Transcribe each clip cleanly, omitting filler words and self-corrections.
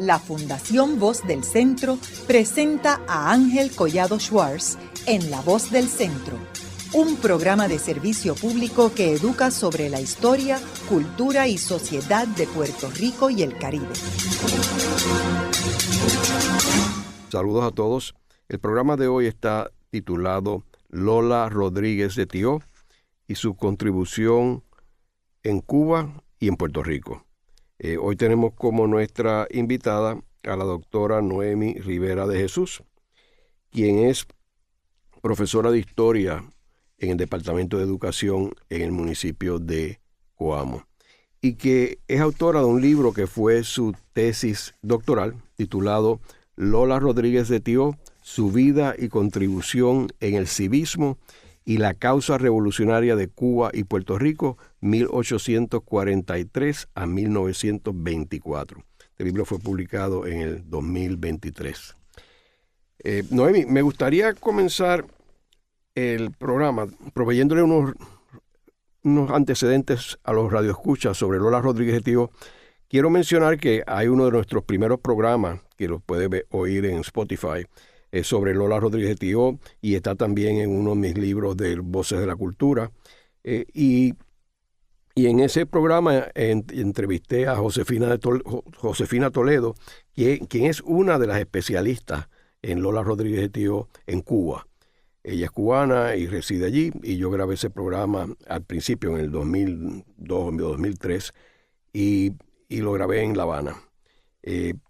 la Fundación Voz del Centro presenta a Ángel Collado Schwartz en La Voz del Centro, un programa de servicio público que educa sobre la historia, cultura y sociedad de Puerto Rico y el Caribe. Saludos a todos. El programa de hoy está titulado Lola Rodríguez de Tio y su contribución en Cuba y en Puerto Rico. Hoy tenemos como nuestra invitada a la doctora Noemi Rivera de Jesús, quien es profesora de Historia en el Departamento de Educación en el municipio de Coamo, y que es autora de un libro que fue su tesis doctoral, titulado Lola Rodríguez de Tio, su vida y contribución en el civismo y la causa revolucionaria de Cuba y Puerto Rico, 1843 a 1924. Este libro fue publicado en el 2023. Noemi, me gustaría comenzar el programa proveyéndole unos antecedentes a los radioescuchas sobre Lola Rodríguez de Tio. Quiero mencionar que hay uno de nuestros primeros programas, que lo puede oír en Spotify, sobre Lola Rodríguez de Tio, y está también en uno de mis libros de Voces de la Cultura. Y en ese programa entrevisté a Josefina Toledo, quien es una de las especialistas en Lola Rodríguez de Tio en Cuba. Ella es cubana y reside allí, y yo grabé ese programa al principio, en el 2002 o 2003, y lo grabé en La Habana.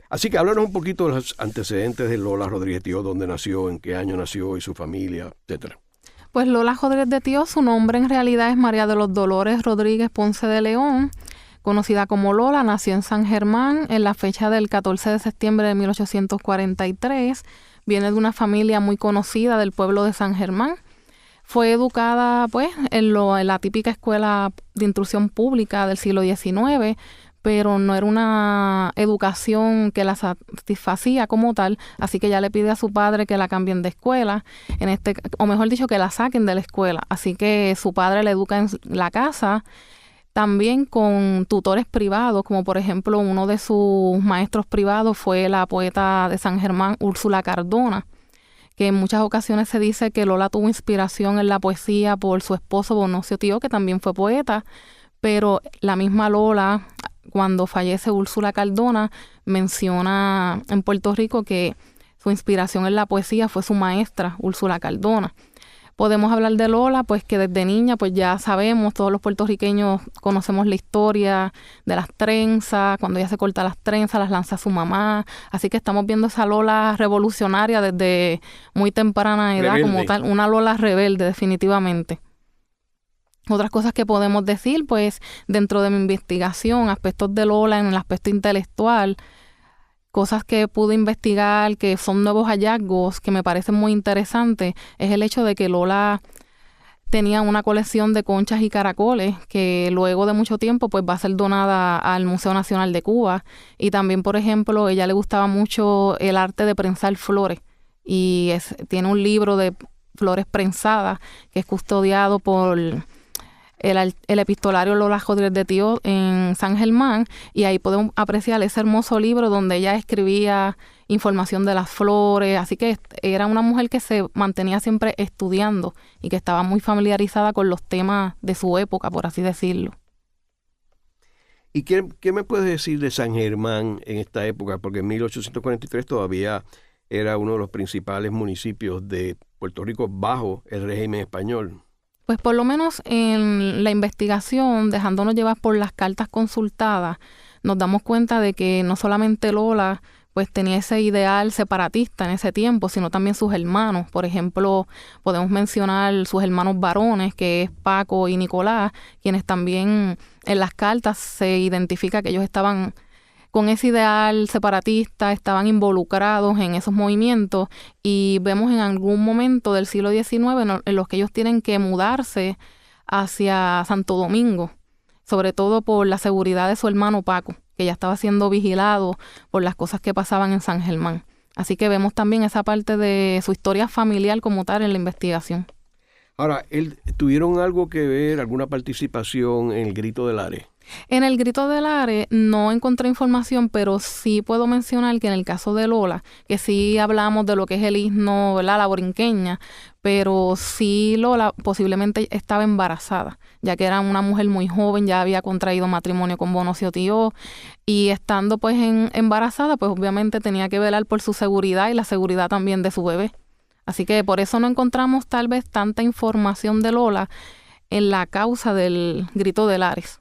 Así que háblanos un poquito de los antecedentes de Lola Rodríguez de Tio, dónde nació, en qué año nació y su familia, etcétera. Pues Lola Rodríguez de Tio, su nombre en realidad es María de los Dolores Rodríguez Ponce de León, conocida como Lola. Nació en San Germán en la fecha del 14 de septiembre de 1843. Viene de una familia muy conocida del pueblo de San Germán. Fue educada pues en la típica escuela de instrucción pública del siglo XIX, pero no era una educación que la satisfacía como tal, así que ella le pide a su padre que la cambien de escuela, o mejor dicho, que la saquen de la escuela. Así que su padre la educa en la casa, también con tutores privados, como por ejemplo uno de sus maestros privados fue la poeta de San Germán, Úrsula Cardona, que en muchas ocasiones se dice que Lola tuvo inspiración en la poesía por su esposo Bonocio Tio, que también fue poeta, pero la misma Lola, cuando fallece Úrsula Cardona, menciona en Puerto Rico que su inspiración en la poesía fue su maestra, Úrsula Cardona. Podemos hablar de Lola, pues que desde niña, pues ya sabemos, todos los puertorriqueños conocemos la historia de las trenzas, cuando ella se corta las trenzas, las lanza a su mamá. Así que estamos viendo esa Lola revolucionaria desde muy temprana edad, rebelde, como tal, una Lola rebelde, definitivamente. Otras cosas que podemos decir, pues dentro de mi investigación, aspectos de Lola en el aspecto intelectual, cosas que pude investigar que son nuevos hallazgos que me parecen muy interesantes, es el hecho de que Lola tenía una colección de conchas y caracoles que luego de mucho tiempo pues va a ser donada al Museo Nacional de Cuba. Y también, por ejemplo, ella le gustaba mucho el arte de prensar flores y tiene un libro de flores prensadas que es custodiado por el epistolario Lola Rodríguez de Tio en San Germán, y ahí podemos apreciar ese hermoso libro donde ella escribía información de las flores. Así que era una mujer que se mantenía siempre estudiando y que estaba muy familiarizada con los temas de su época, por así decirlo. ¿Y qué me puedes decir de San Germán en esta época? Porque en 1843 todavía era uno de los principales municipios de Puerto Rico bajo el régimen español. Pues por lo menos en la investigación, dejándonos llevar por las cartas consultadas, nos damos cuenta de que no solamente Lola pues tenía ese ideal separatista en ese tiempo, sino también sus hermanos. Por ejemplo, podemos mencionar sus hermanos varones, que es Paco y Nicolás, quienes también en las cartas se identifica que ellos estaban con ese ideal separatista, estaban involucrados en esos movimientos, y vemos en algún momento del siglo XIX en los que ellos tienen que mudarse hacia Santo Domingo, sobre todo por la seguridad de su hermano Paco, que ya estaba siendo vigilado por las cosas que pasaban en San Germán. Así que vemos también esa parte de su historia familiar como tal en la investigación. Ahora, ¿tuvieron algo que ver, alguna participación en el Grito de Lares? En el Grito de Lares no encontré información, pero sí puedo mencionar que en el caso de Lola, que sí hablamos de lo que es el istmo, ¿verdad?, la borinqueña, pero sí Lola posiblemente estaba embarazada, ya que era una mujer muy joven, ya había contraído matrimonio con Bonocio Tio, y estando pues embarazada, pues obviamente tenía que velar por su seguridad y la seguridad también de su bebé. Así que por eso no encontramos tal vez tanta información de Lola en la causa del Grito de Lares.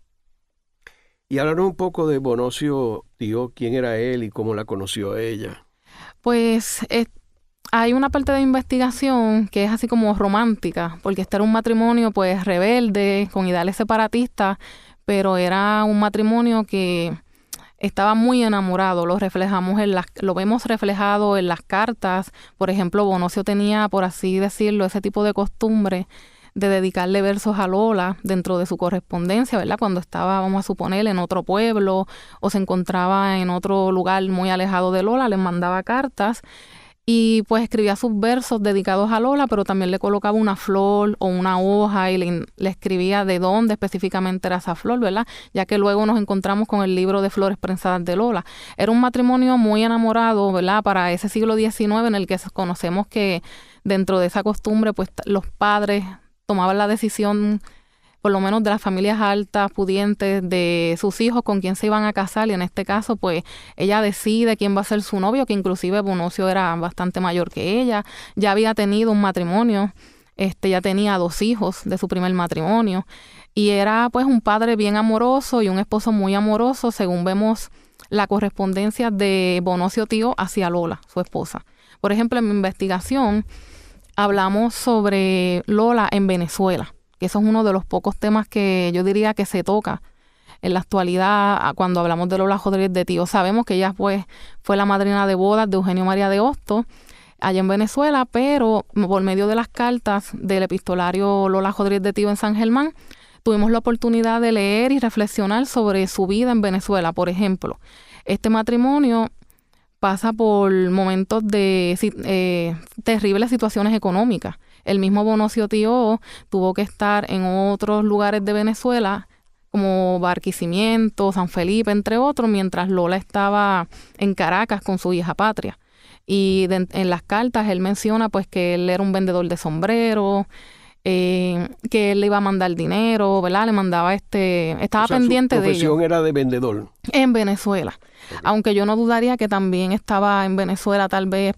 Y háblanos un poco de Bonocio Tio, quién era él y cómo la conoció ella. Pues hay una parte de investigación que es así como romántica, porque este era un matrimonio pues rebelde, con ideales separatistas, pero era un matrimonio que estaba muy enamorado. Lo vemos reflejado en las cartas. Por ejemplo, Bonocio tenía, por así decirlo, ese tipo de costumbre de dedicarle versos a Lola dentro de su correspondencia, ¿verdad? Cuando estaba, vamos a suponer, en otro pueblo o se encontraba en otro lugar muy alejado de Lola, le mandaba cartas y pues escribía sus versos dedicados a Lola, pero también le colocaba una flor o una hoja y le escribía de dónde específicamente era esa flor, ¿verdad? Ya que luego nos encontramos con el libro de flores prensadas de Lola. Era un matrimonio muy enamorado, ¿verdad? Para ese siglo XIX en el que conocemos que dentro de esa costumbre, pues los padres tomaban la decisión, por lo menos de las familias altas, pudientes, de sus hijos con quién se iban a casar, y en este caso, pues, ella decide quién va a ser su novio, que inclusive Bonocio era bastante mayor que ella, ya había tenido un matrimonio, ya tenía 2 hijos de su primer matrimonio, y era, pues, un padre bien amoroso y un esposo muy amoroso, según vemos la correspondencia de Bonocio Tio hacia Lola, su esposa. Por ejemplo, en mi investigación, hablamos sobre Lola en Venezuela, que eso es uno de los pocos temas que yo diría que se toca en la actualidad cuando hablamos de Lola Rodríguez de Tio. Sabemos que ella pues, fue la madrina de bodas de Eugenio María de Hostos allá en Venezuela, pero por medio de las cartas del epistolario Lola Rodríguez de Tio en San Germán, tuvimos la oportunidad de leer y reflexionar sobre su vida en Venezuela. Por ejemplo, este matrimonio pasa por momentos de terribles situaciones económicas. El mismo Bonocio Tio tuvo que estar en otros lugares de Venezuela, como Barquisimeto, San Felipe, entre otros, mientras Lola estaba en Caracas con su hija Patria. Y en las cartas él menciona pues que él era un vendedor de sombreros, que él le iba a mandar dinero, ¿verdad? Le mandaba estaba pendiente de ello. Su profesión era de vendedor. En Venezuela. Okay. Aunque yo no dudaría que también estaba en Venezuela tal vez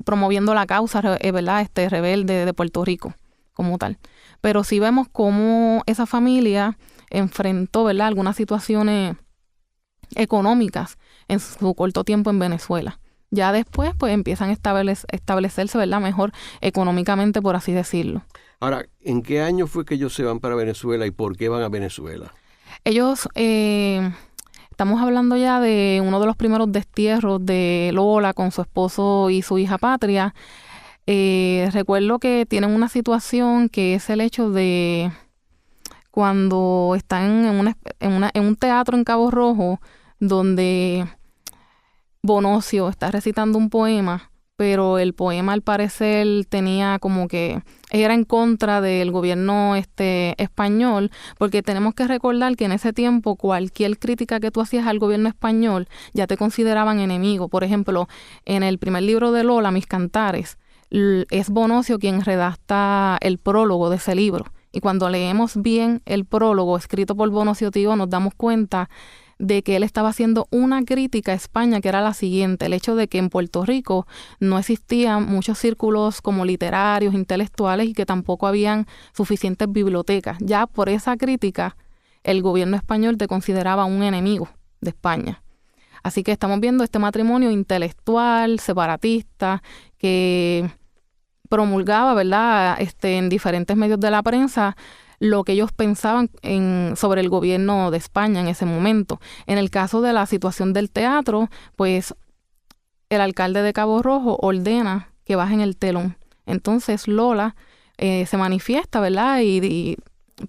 promoviendo la causa, ¿verdad? Rebelde de Puerto Rico como tal. Pero sí vemos cómo esa familia enfrentó, ¿verdad?, algunas situaciones económicas en su corto tiempo en Venezuela. Ya después pues empiezan a establecerse, ¿verdad?, mejor económicamente, por así decirlo. Ahora, ¿en qué año fue que ellos se van para Venezuela y por qué van a Venezuela? Ellos, estamos hablando ya de uno de los primeros destierros de Lola con su esposo y su hija Patria. Recuerdo que tienen una situación que es el hecho de cuando están en un teatro en Cabo Rojo, donde Bonocio está recitando un poema, pero el poema al parecer tenía como que era en contra del gobierno español, porque tenemos que recordar que en ese tiempo cualquier crítica que tú hacías al gobierno español ya te consideraban enemigo. Por ejemplo, en el primer libro de Lola, Mis Cantares, es Bonocio quien redacta el prólogo de ese libro. Y cuando leemos bien el prólogo escrito por Bonocio Tio, nos damos cuenta de que él estaba haciendo una crítica a España, que era la siguiente: el hecho de que en Puerto Rico no existían muchos círculos como literarios, intelectuales, y que tampoco habían suficientes bibliotecas. Ya por esa crítica, el gobierno español te consideraba un enemigo de España. Así que estamos viendo este matrimonio intelectual, separatista, que promulgaba, ¿verdad?, en diferentes medios de la prensa lo que ellos pensaban sobre el gobierno de España en ese momento. En el caso de la situación del teatro, pues el alcalde de Cabo Rojo ordena que bajen el telón. Entonces Lola se manifiesta, ¿verdad?, y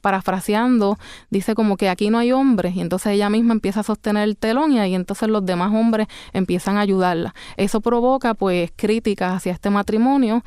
parafraseando, dice como que aquí no hay hombres, y entonces ella misma empieza a sostener el telón y ahí entonces los demás hombres empiezan a ayudarla. Eso provoca pues críticas hacia este matrimonio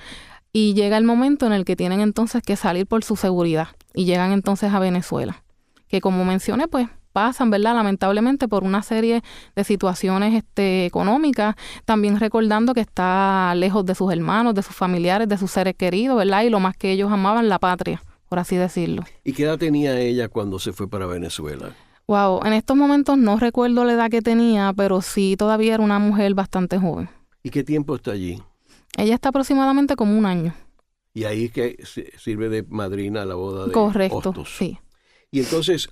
y llega el momento en el que tienen entonces que salir por su seguridad y llegan entonces a Venezuela, que como mencioné pues pasan, ¿verdad? Lamentablemente por una serie de situaciones económicas, también recordando que está lejos de sus hermanos, de sus familiares, de sus seres queridos, ¿verdad? Y lo más que ellos amaban, la patria, por así decirlo. ¿Y qué edad tenía ella cuando se fue para Venezuela? Wow, en estos momentos no recuerdo la edad que tenía, pero sí todavía era una mujer bastante joven. ¿Y qué tiempo está allí? Ella está aproximadamente como un año. Y ahí es que sirve de madrina a la boda de Correcto, Hostos. sí. Y entonces,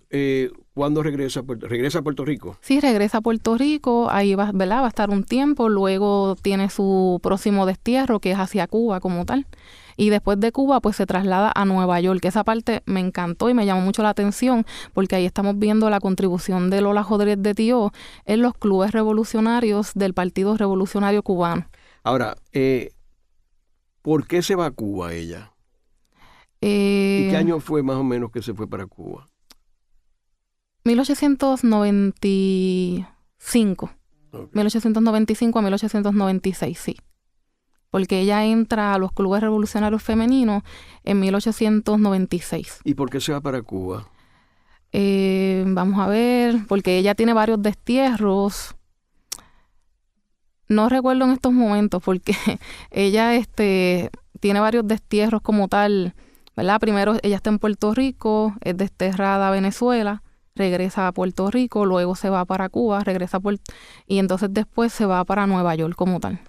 ¿cuándo regresa? ¿Regresa a Puerto Rico? Sí, regresa a Puerto Rico, ahí va, ¿verdad? Va a estar un tiempo, luego tiene su próximo destierro, que es hacia Cuba como tal. Y después de Cuba, pues se traslada a Nueva York, que esa parte me encantó y me llamó mucho la atención, porque ahí estamos viendo la contribución de Lola Rodríguez de Tio en los clubes revolucionarios del Partido Revolucionario Cubano. Ahora, ¿por qué se va a Cuba ella? ¿Y qué año fue más o menos que se fue para Cuba? 1895. Okay. 1895 a 1896, sí. Porque ella entra a los clubes revolucionarios femeninos en 1896. ¿Y por qué se va para Cuba? Vamos a ver, porque ella tiene varios destierros. No recuerdo en estos momentos, porque ella tiene varios destierros como tal, ¿verdad? Primero ella está en Puerto Rico, es desterrada a Venezuela, regresa a Puerto Rico, luego se va para Cuba, regresa a y entonces después se va para Nueva York como tal.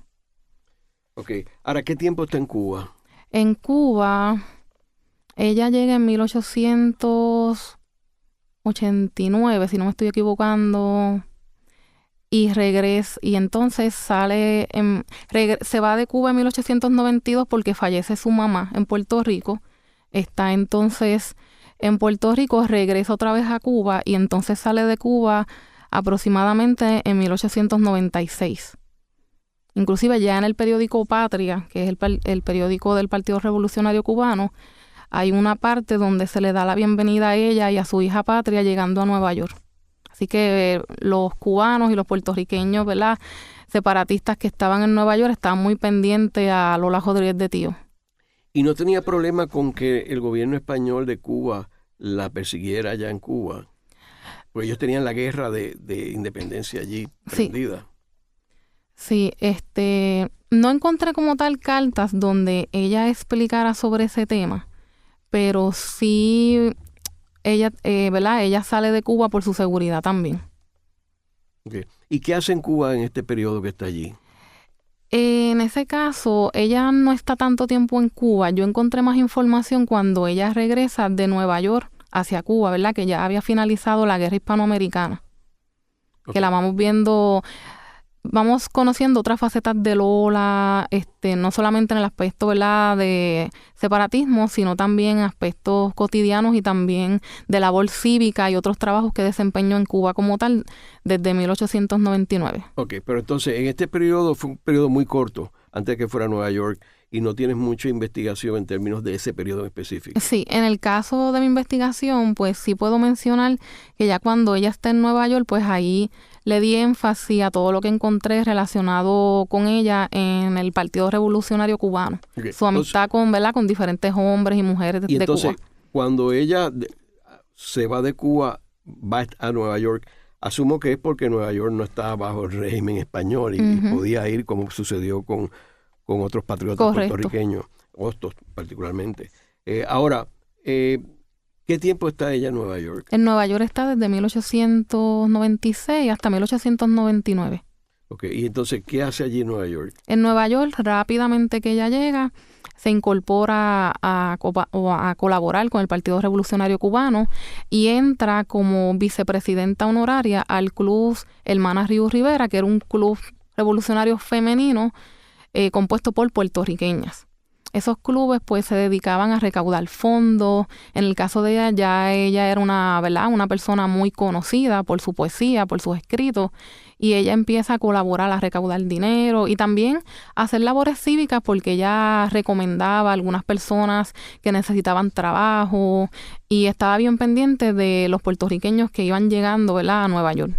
Ok. Ahora, ¿qué tiempo está en Cuba? En Cuba, ella llega en 1889, si no me estoy equivocando, y regresa, y entonces se va de Cuba en 1892 porque fallece su mamá en Puerto Rico. Está entonces en Puerto Rico, regresa otra vez a Cuba y entonces sale de Cuba aproximadamente en 1896. Inclusive ya en el periódico Patria, que es el periódico del Partido Revolucionario Cubano, hay una parte donde se le da la bienvenida a ella y a su hija Patria llegando a Nueva York. Así que los cubanos y los puertorriqueños, ¿verdad?, separatistas que estaban en Nueva York estaban muy pendientes a Lola Rodríguez de Tio. ¿Y no tenía problema con que el gobierno español de Cuba la persiguiera allá en Cuba? Porque ellos tenían la guerra de independencia allí prendida. Sí, no encontré como tal cartas donde ella explicara sobre ese tema, pero sí ella, ¿verdad? Ella sale de Cuba por su seguridad también. Okay. ¿Y qué hace en Cuba en este periodo que está allí? En ese caso, ella no está tanto tiempo en Cuba. Yo encontré más información cuando ella regresa de Nueva York hacia Cuba, ¿verdad? Que ya había finalizado la guerra hispanoamericana. Okay. Que la vamos viendo. Vamos conociendo otras facetas de Lola, no solamente en el aspecto, ¿verdad?, de separatismo, sino también aspectos cotidianos y también de labor cívica y otros trabajos que desempeñó en Cuba como tal desde 1899. Ok, pero entonces en este periodo fue un periodo muy corto, antes de que fuera a Nueva York, y no tienes mucha investigación en términos de ese periodo en específico. Sí, en el caso de mi investigación, pues sí puedo mencionar que ya cuando ella está en Nueva York, pues ahí le di énfasis a todo lo que encontré relacionado con ella en el Partido Revolucionario Cubano. Okay. Su amistad con diferentes hombres y mujeres de Cuba. Y entonces, cuando ella se va de Cuba, va a Nueva York, asumo que es porque Nueva York no estaba bajo el régimen español y podía ir como sucedió con otros patriotas puertorriqueños, Hostos particularmente. Ahora, ¿qué tiempo está ella en Nueva York? En Nueva York está desde 1896 hasta 1899. Ok, y entonces, ¿qué hace allí en Nueva York? En Nueva York, rápidamente que ella llega, se incorpora a colaborar con el Partido Revolucionario Cubano y entra como vicepresidenta honoraria al Club Hermanas Ríos Rivera, que era un club revolucionario femenino compuesto por puertorriqueñas. Esos clubes pues se dedicaban a recaudar fondos. En el caso de ella, ya ella era una persona muy conocida por su poesía, por sus escritos, y ella empieza a colaborar, a recaudar dinero y también a hacer labores cívicas porque ella recomendaba a algunas personas que necesitaban trabajo y estaba bien pendiente de los puertorriqueños que iban llegando, ¿verdad?, a Nueva York.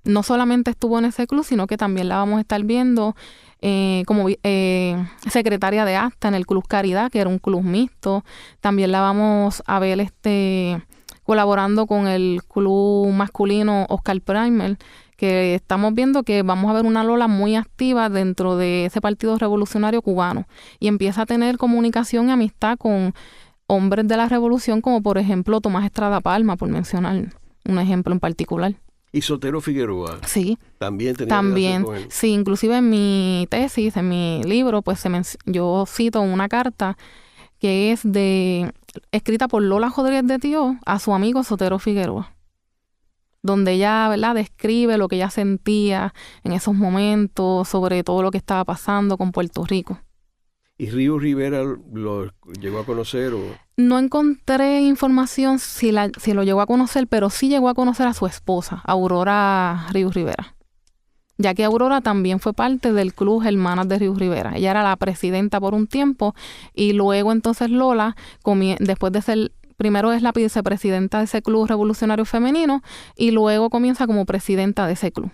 No solamente estuvo en ese club, sino que también la vamos a estar viendo como secretaria de acta en el Club Caridad, que era un club mixto. También la vamos a ver colaborando con el club masculino Oscar Primer, que estamos viendo que vamos a ver una Lola muy activa dentro de ese Partido Revolucionario Cubano y empieza a tener comunicación y amistad con hombres de la revolución, como por ejemplo Tomás Estrada Palma, por mencionar un ejemplo en particular. ¿Y Sotero Figueroa? Sí. ¿También tenía relación con él? Sí, inclusive en mi tesis, en mi libro, pues yo cito una carta que es escrita por Lola Rodríguez de Tío a su amigo Sotero Figueroa, donde ella, ¿verdad?, describe lo que ella sentía en esos momentos, sobre todo lo que estaba pasando con Puerto Rico. ¿Y Ríos Rivera lo llegó a conocer? No encontré información si lo llegó a conocer, pero sí llegó a conocer a su esposa, Aurora Ríos Rivera, ya que Aurora también fue parte del Club Hermanas de Ríos Rivera. Ella era la presidenta por un tiempo y luego entonces Lola, después de ser... Primero es la vicepresidenta de ese club revolucionario femenino y luego comienza como presidenta de ese club.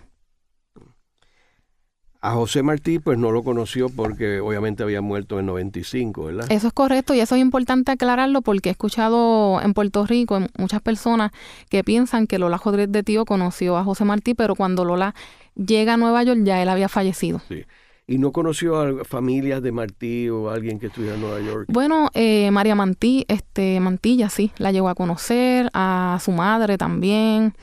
A José Martí pues no lo conoció porque obviamente había muerto en 95, ¿verdad? Eso es correcto y eso es importante aclararlo porque he escuchado en Puerto Rico muchas personas que piensan que Lola Rodríguez de Tío conoció a José Martí, pero cuando Lola llega a Nueva York ya él había fallecido. Sí. ¿Y no conoció a familias de Martí o a alguien que estuviera en Nueva York? Bueno, María Mantilla, sí, la llegó a conocer, a su madre también,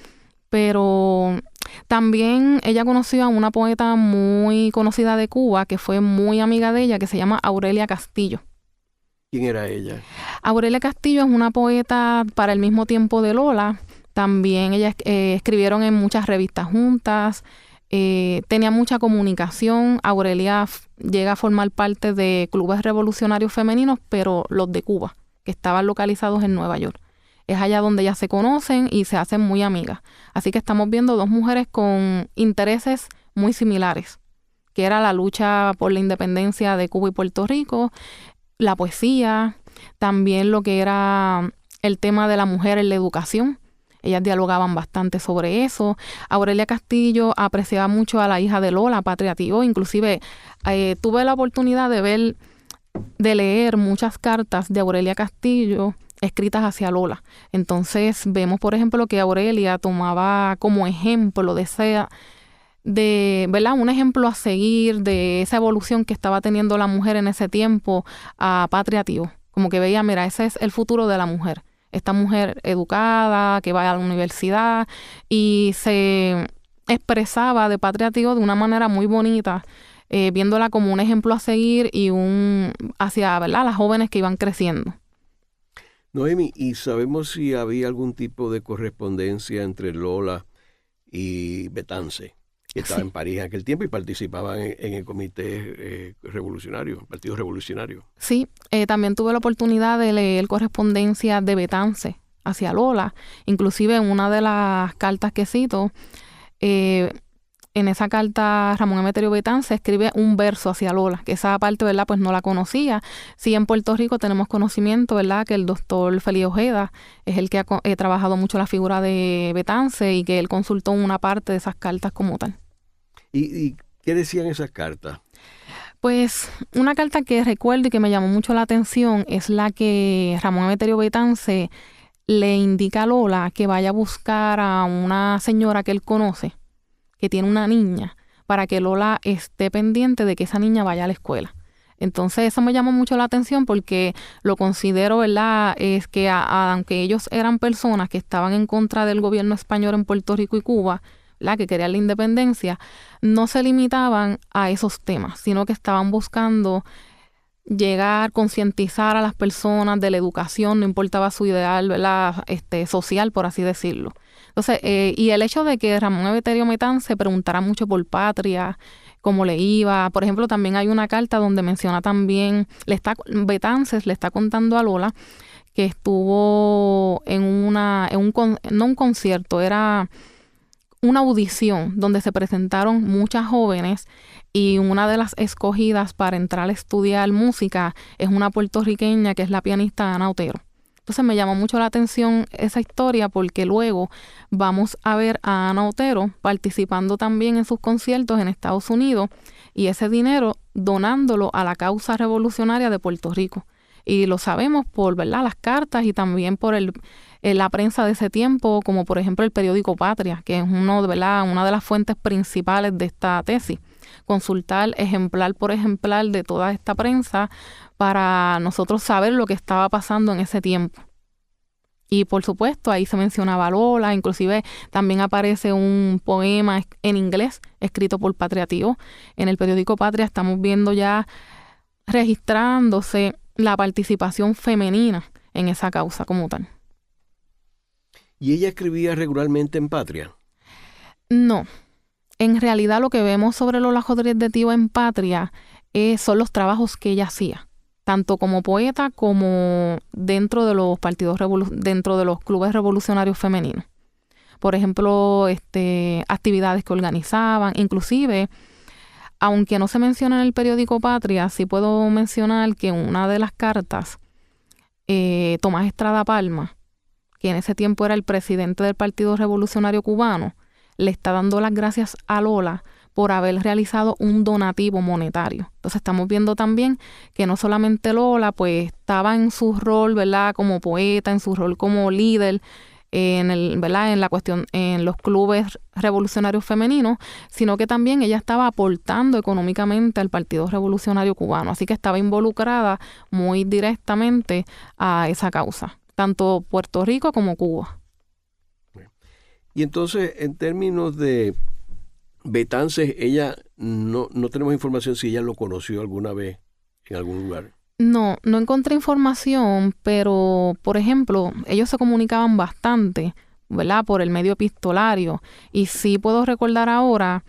pero también ella conoció a una poeta muy conocida de Cuba, que fue muy amiga de ella, que se llama Aurelia Castillo. ¿Quién era ella? Aurelia Castillo es una poeta para el mismo tiempo de Lola. También ellas escribieron en muchas revistas juntas. Tenía mucha comunicación. Aurelia llega a formar parte de clubes revolucionarios femeninos, pero los de Cuba, que estaban localizados en Nueva York. Es allá donde ellas se conocen y se hacen muy amigas. Así que estamos viendo dos mujeres con intereses muy similares, que era la lucha por la independencia de Cuba y Puerto Rico, la poesía, también lo que era el tema de la mujer en la educación. Ellas dialogaban bastante sobre eso. Aurelia Castillo apreciaba mucho a la hija de Lola, Patria Tío. Inclusive tuve la oportunidad de leer muchas cartas de Aurelia Castillo escritas hacia Lola. Entonces vemos, por ejemplo, que Aurelia tomaba como ejemplo ¿verdad?, un ejemplo a seguir de esa evolución que estaba teniendo la mujer en ese tiempo a Patria Tío. Como que veía, mira, ese es el futuro de la mujer. Esta mujer educada, que va a la universidad y se expresaba de Patria Tío de una manera muy bonita, viéndola como un ejemplo a seguir y hacia, ¿verdad?, las jóvenes que iban creciendo. Noemi, ¿y sabemos si había algún tipo de correspondencia entre Lola y Betance, que estaba en París en aquel tiempo y participaban en el comité revolucionario, el Partido Revolucionario? Sí, también tuve la oportunidad de leer correspondencia de Betance hacia Lola. Inclusive en una de las cartas que cito, en esa carta Ramón Emeterio Betance escribe un verso hacia Lola, que esa parte, ¿verdad?, pues no la conocía. Sí, en Puerto Rico tenemos conocimiento, ¿verdad?, que el doctor Félix Ojeda es el que ha trabajado mucho la figura de Betance y que él consultó una parte de esas cartas como tal. ¿Y qué decían esas cartas? Pues una carta que recuerdo y que me llamó mucho la atención es la que Ramón Emeterio Betance le indica a Lola que vaya a buscar a una señora que él conoce, que tiene una niña, para que Lola esté pendiente de que esa niña vaya a la escuela. Entonces eso me llamó mucho la atención porque lo considero, ¿verdad?, es que aunque ellos eran personas que estaban en contra del gobierno español en Puerto Rico y Cuba, ¿verdad?, que querían la independencia, no se limitaban a esos temas, sino que estaban buscando llegar, concientizar a las personas de la educación, no importaba su ideal, ¿verdad?, social, por así decirlo. Entonces, y el hecho de que Ramón Emeterio Betance se preguntara mucho por Patria, cómo le iba. Por ejemplo, también hay una carta donde menciona también, Betance le está contando a Lola que estuvo no un concierto, era una audición donde se presentaron muchas jóvenes y una de las escogidas para entrar a estudiar música es una puertorriqueña que es la pianista Ana Otero. Entonces me llamó mucho la atención esa historia porque luego vamos a ver a Ana Otero participando también en sus conciertos en Estados Unidos y ese dinero donándolo a la causa revolucionaria de Puerto Rico. Y lo sabemos por, ¿verdad?, las cartas y también por la prensa de ese tiempo, como por ejemplo el periódico Patria, que es una de las fuentes principales de esta tesis. Consultar ejemplar por ejemplar de toda esta prensa para nosotros saber lo que estaba pasando en ese tiempo. Y por supuesto, ahí se mencionaba Lola, inclusive también aparece un poema en inglés escrito por Patria Tío. En el periódico Patria estamos viendo ya registrándose la participación femenina en esa causa como tal. ¿Y ella escribía regularmente en Patria? No. En realidad lo que vemos sobre Lola Rodríguez de Tío en Patria son los trabajos que ella hacía, tanto como poeta como dentro de los dentro de los clubes revolucionarios femeninos. Por ejemplo, actividades que organizaban, inclusive, aunque no se menciona en el periódico Patria, sí puedo mencionar que una de las cartas, Tomás Estrada Palma, que en ese tiempo era el presidente del Partido Revolucionario Cubano, le está dando las gracias a Lola por haber realizado un donativo monetario. Entonces estamos viendo también que no solamente Lola pues estaba en su rol, ¿verdad?, como poeta, en su rol como líder en la cuestión en los clubes revolucionarios femeninos, sino que también ella estaba aportando económicamente al Partido Revolucionario Cubano, así que estaba involucrada muy directamente a esa causa, tanto Puerto Rico como Cuba. Y entonces, en términos de Betances, ella no tenemos información si ella lo conoció alguna vez en algún lugar. No encontré información, pero, por ejemplo, ellos se comunicaban bastante, ¿verdad?, por el medio epistolario. Y sí puedo recordar ahora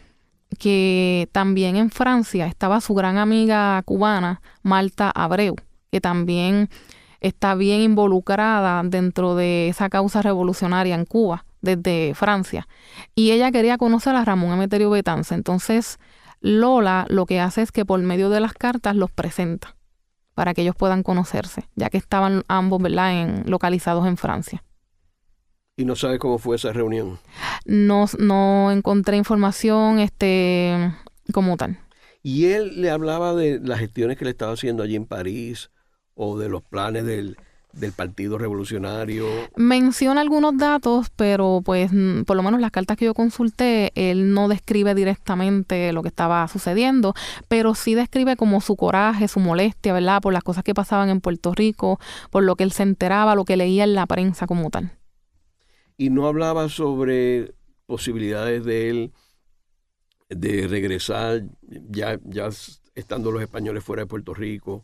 que también en Francia estaba su gran amiga cubana, Marta Abreu, que también está bien involucrada dentro de esa causa revolucionaria en Cuba, desde Francia. Y ella quería conocer a Ramón Emeterio Betances. Entonces, Lola lo que hace es que por medio de las cartas los presenta para que ellos puedan conocerse, ya que estaban ambos, ¿verdad?, localizados en Francia. ¿Y no sabes cómo fue esa reunión? No encontré información como tal. ¿Y él le hablaba de las gestiones que le estaba haciendo allí en París o de los planes del Partido Revolucionario? Menciona algunos datos, pero pues por lo menos las cartas que yo consulté, él no describe directamente lo que estaba sucediendo, pero sí describe como su coraje, su molestia, ¿verdad?, por las cosas que pasaban en Puerto Rico, por lo que él se enteraba, lo que leía en la prensa como tal. ¿Y no hablaba sobre posibilidades de él de regresar ya estando los españoles fuera de Puerto Rico?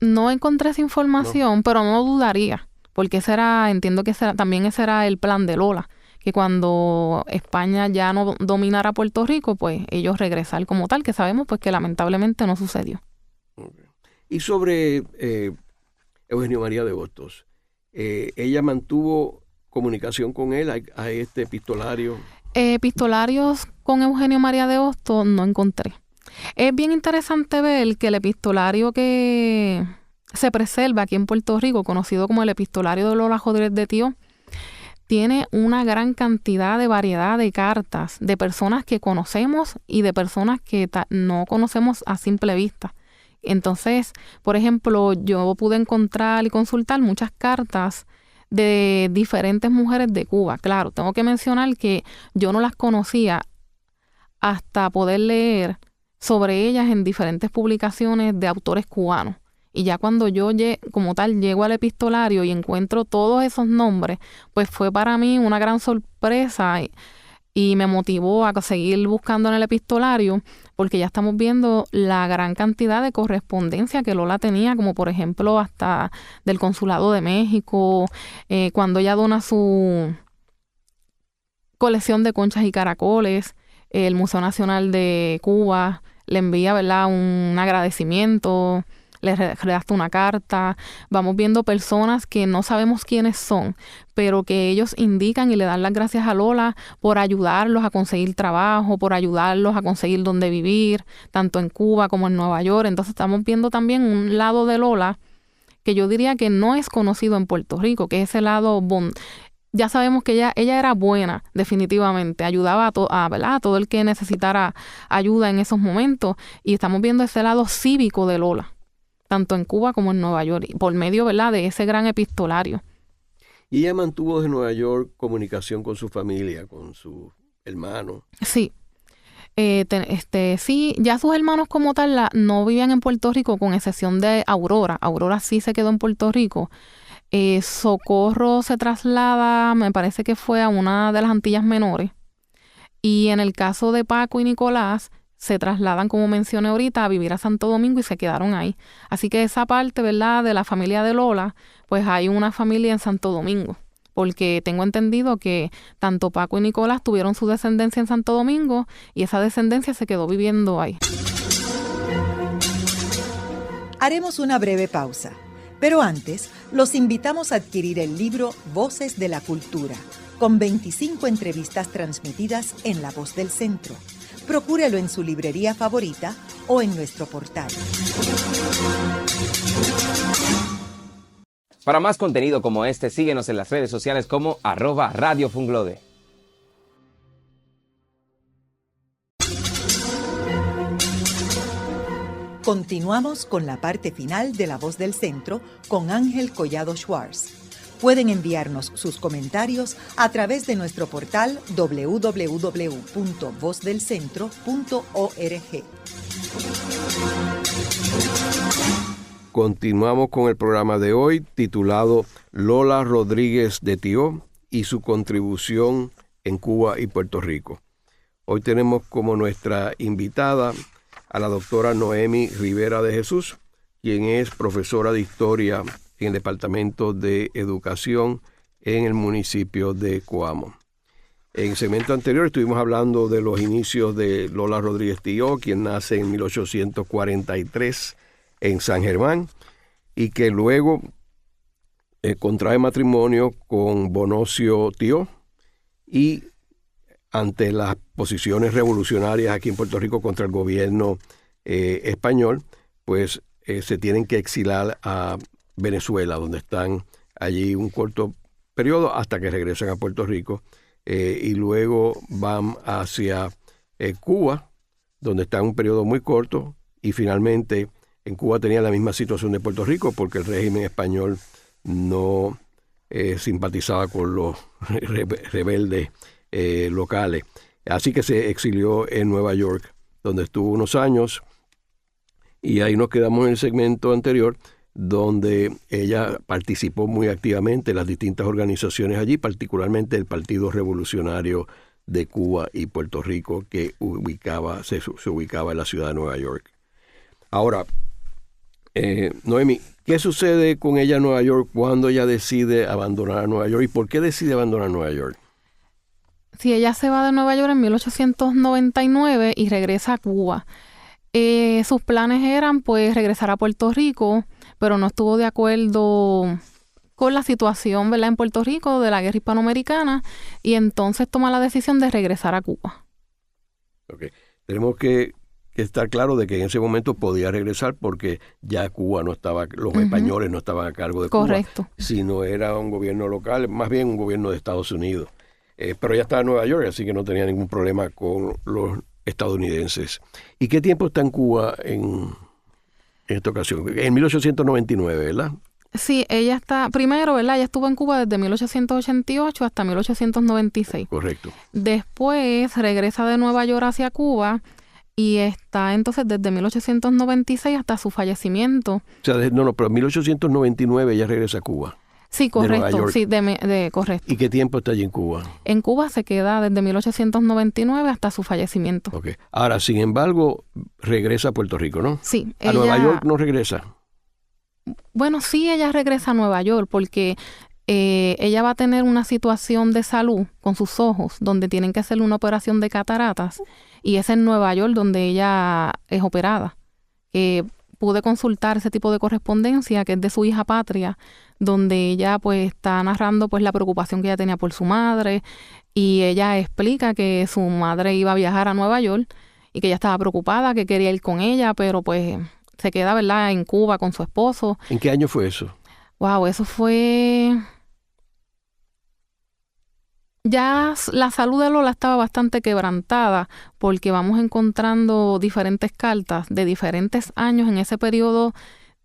No encontré esa información, pero no dudaría, porque entiendo que también ese era el plan de Lola, que cuando España ya no dominara Puerto Rico, pues ellos regresar como tal, que sabemos pues que lamentablemente no sucedió. Okay. Y sobre Eugenio María de Hostos, ¿ella mantuvo comunicación con él? ¿Hay este epistolario? Epistolarios con Eugenio María de Hostos no encontré. Es bien interesante ver que el epistolario que se preserva aquí en Puerto Rico, conocido como el epistolario de Lola Rodríguez de Tío, tiene una gran cantidad de variedad de cartas de personas que conocemos y de personas que no conocemos a simple vista. Entonces, por ejemplo, yo pude encontrar y consultar muchas cartas de diferentes mujeres de Cuba. Claro, tengo que mencionar que yo no las conocía hasta poder leer sobre ellas en diferentes publicaciones de autores cubanos. Y ya cuando yo como tal llego al epistolario y encuentro todos esos nombres, pues fue para mí una gran sorpresa y me motivó a seguir buscando en el epistolario, porque ya estamos viendo la gran cantidad de correspondencia que Lola tenía, como por ejemplo hasta del Consulado de México, cuando ella dona su colección de conchas y caracoles, el Museo Nacional de Cuba le envía, ¿verdad?, un agradecimiento, le redacta una carta. Vamos viendo personas que no sabemos quiénes son, pero que ellos indican y le dan las gracias a Lola por ayudarlos a conseguir trabajo, por ayudarlos a conseguir dónde vivir, tanto en Cuba como en Nueva York. Entonces estamos viendo también un lado de Lola que yo diría que no es conocido en Puerto Rico, que es ese lado ya sabemos que ella era buena, definitivamente. Ayudaba a todo el que necesitara ayuda en esos momentos. Y estamos viendo ese lado cívico de Lola, tanto en Cuba como en Nueva York, por medio, ¿verdad?, de ese gran epistolario. Y ella mantuvo desde Nueva York comunicación con su familia, con su hermano. Sí. Sí, ya sus hermanos como tal no vivían en Puerto Rico, con excepción de Aurora. Aurora sí se quedó en Puerto Rico. Socorro se traslada, me parece que fue a una de las Antillas Menores. Y en el caso de Paco y Nicolás, se trasladan, como mencioné ahorita, a vivir a Santo Domingo y se quedaron ahí. Así que esa parte, ¿verdad?, de la familia de Lola, pues hay una familia en Santo Domingo. Porque tengo entendido que tanto Paco y Nicolás tuvieron su descendencia en Santo Domingo y esa descendencia se quedó viviendo ahí. Haremos una breve pausa, pero antes los invitamos a adquirir el libro Voces de la Cultura, con 25 entrevistas transmitidas en La Voz del Centro. Procúrelo en su librería favorita o en nuestro portal. Para más contenido como este, síguenos en las redes sociales como @Radio Funglode. Continuamos con la parte final de La Voz del Centro con Ángel Collado Schwartz. Pueden enviarnos sus comentarios a través de nuestro portal www.vozdelcentro.org. Continuamos con el programa de hoy titulado Lola Rodríguez de Thió y su contribución en Cuba y Puerto Rico. Hoy tenemos como nuestra invitada a la doctora Noemi Rivera de Jesús, quien es profesora de Historia en el Departamento de Educación en el municipio de Coamo. En el segmento anterior estuvimos hablando de los inicios de Lola Rodríguez Thió, quien nace en 1843 en San Germán y que luego contrae matrimonio con Bonocio Thió, y ante las posiciones revolucionarias aquí en Puerto Rico contra el gobierno español, pues se tienen que exilar a Venezuela, donde están allí un corto periodo hasta que regresan a Puerto Rico, y luego van hacia Cuba, donde están un periodo muy corto, y finalmente en Cuba tenía la misma situación de Puerto Rico porque el régimen español no simpatizaba con los rebeldes locales. Así que se exilió en Nueva York, donde estuvo unos años, y ahí nos quedamos en el segmento anterior, donde ella participó muy activamente en las distintas organizaciones allí, particularmente el Partido Revolucionario de Cuba y Puerto Rico, que se ubicaba en la ciudad de Nueva York. Ahora, Noemi, ¿qué sucede con ella en Nueva York cuando ella decide abandonar Nueva York y por qué decide abandonar Nueva York? Sí, ella se va de Nueva York en 1899 y regresa a Cuba. Sus planes eran pues regresar a Puerto Rico, pero no estuvo de acuerdo con la situación, ¿verdad?, en Puerto Rico de la guerra hispanoamericana, y entonces toma la decisión de regresar a Cuba. Okay. Tenemos que estar claro de que en ese momento podía regresar porque ya Cuba no estaba, los españoles no estaban a cargo de Cuba. Correcto. Sino era un gobierno local, más bien un gobierno de Estados Unidos. Pero ella estaba en Nueva York, así que no tenía ningún problema con los estadounidenses. ¿Y qué tiempo está en Cuba en esta ocasión? En 1899, ¿verdad? Sí, ella está, primero, ¿verdad?, ella estuvo en Cuba desde 1888 hasta 1896. Correcto. Después regresa de Nueva York hacia Cuba y está entonces desde 1896 hasta su fallecimiento. O sea, pero en 1899 ella regresa a Cuba. Sí, correcto. Sí, correcto. ¿Y qué tiempo está allí en Cuba? En Cuba se queda desde 1899 hasta su fallecimiento. Okay. Ahora, sin embargo, regresa a Puerto Rico, ¿no? Sí. ¿A Nueva York no regresa? Bueno, sí, ella regresa a Nueva York porque ella va a tener una situación de salud con sus ojos, donde tienen que hacerle una operación de cataratas, y es en Nueva York donde ella es operada. Pude consultar ese tipo de correspondencia que es de su hija Patria, donde ella pues está narrando pues la preocupación que ella tenía por su madre, y ella explica que su madre iba a viajar a Nueva York y que ella estaba preocupada, que quería ir con ella, pero pues se queda, ¿verdad?, en Cuba con su esposo. ¿En qué año fue eso? Wow, eso fue... Ya la salud de Lola estaba bastante quebrantada porque vamos encontrando diferentes cartas de diferentes años en ese periodo,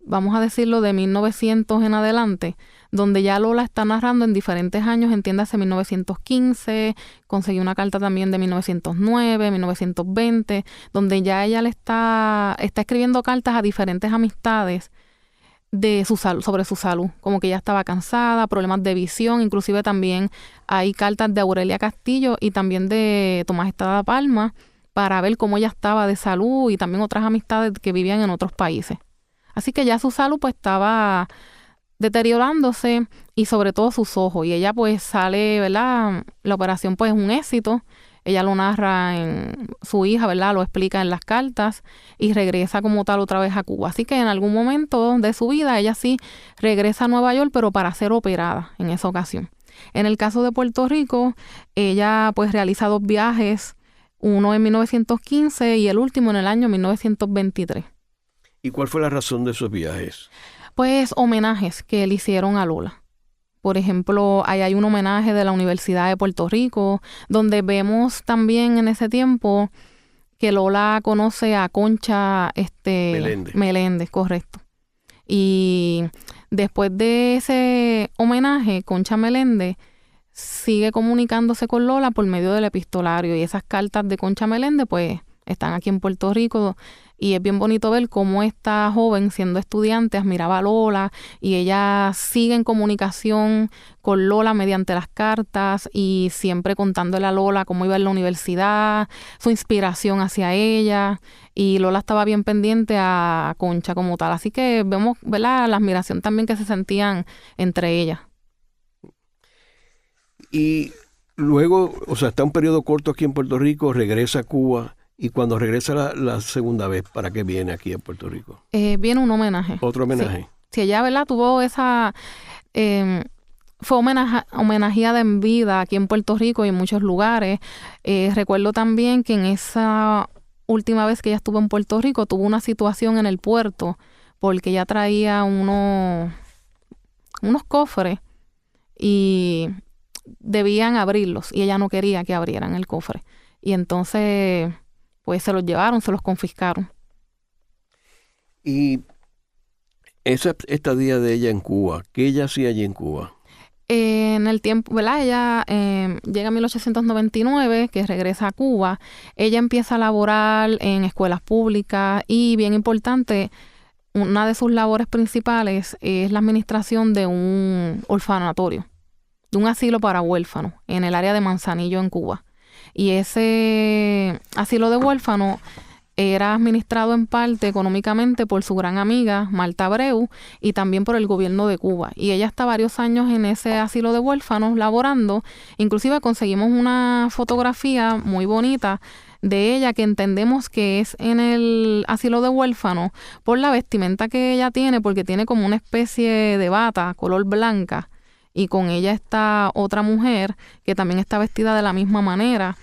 vamos a decirlo, de 1900 en adelante, donde ya Lola está narrando en diferentes años, entiéndase 1915, conseguí una carta también de 1909, 1920, donde ya ella le está escribiendo cartas a diferentes amistades de su salud, sobre su salud, como que ella estaba cansada, problemas de visión, inclusive también hay cartas de Aurelia Castillo y también de Tomás Estrada Palma para ver cómo ella estaba de salud y también otras amistades que vivían en otros países. Así que ya su salud pues estaba deteriorándose y sobre todo sus ojos, y ella pues sale, ¿verdad? La operación pues es un éxito. Ella lo narra en su hija, ¿verdad? Lo explica en las cartas y regresa como tal otra vez a Cuba. Así que en algún momento de su vida ella sí regresa a Nueva York, pero para ser operada en esa ocasión. En el caso de Puerto Rico, ella pues realiza 2 viajes, uno en 1915 y el último en el año 1923. ¿Y cuál fue la razón de esos viajes? Pues homenajes que le hicieron a Lola. Por ejemplo, ahí hay un homenaje de la Universidad de Puerto Rico, donde vemos también en ese tiempo que Lola conoce a Concha Meléndez, correcto. Y después de ese homenaje, Concha Meléndez sigue comunicándose con Lola por medio del epistolario, y esas cartas de Concha Meléndez pues están aquí en Puerto Rico, y es bien bonito ver cómo esta joven, siendo estudiante, admiraba a Lola, y ella sigue en comunicación con Lola mediante las cartas y siempre contándole a Lola cómo iba en la universidad, su inspiración hacia ella, y Lola estaba bien pendiente a Concha como tal. Así que vemos, ¿verdad?, la admiración también que se sentían entre ellas. Y luego, o sea, está un periodo corto aquí en Puerto Rico, regresa a Cuba. Y cuando regresa la segunda vez, ¿para qué viene aquí a Puerto Rico? Viene un homenaje. ¿Otro homenaje? Sí, ella, ¿verdad?, tuvo esa... fue homenajeada en vida aquí en Puerto Rico y en muchos lugares. Recuerdo también que en esa última vez que ella estuvo en Puerto Rico tuvo una situación en el puerto porque ella traía unos cofres y debían abrirlos y ella no quería que abrieran el cofre. Y entonces... pues se los llevaron, se los confiscaron. Y esa estadía de ella en Cuba, ¿qué ella hacía allí en Cuba? En el tiempo, ¿verdad? Ella llega en 1899, que regresa a Cuba. Ella empieza a laborar en escuelas públicas y, bien importante, una de sus labores principales es la administración de un orfanatorio, de un asilo para huérfanos en el área de Manzanillo, en Cuba. Y ese asilo de huérfanos era administrado en parte económicamente por su gran amiga Marta Abreu y también por el gobierno de Cuba. Y ella está varios años en ese asilo de huérfanos laborando. Inclusive conseguimos una fotografía muy bonita de ella que entendemos que es en el asilo de huérfanos por la vestimenta que ella tiene, porque tiene como una especie de bata color blanca. Y con ella está otra mujer que también está vestida de la misma manera.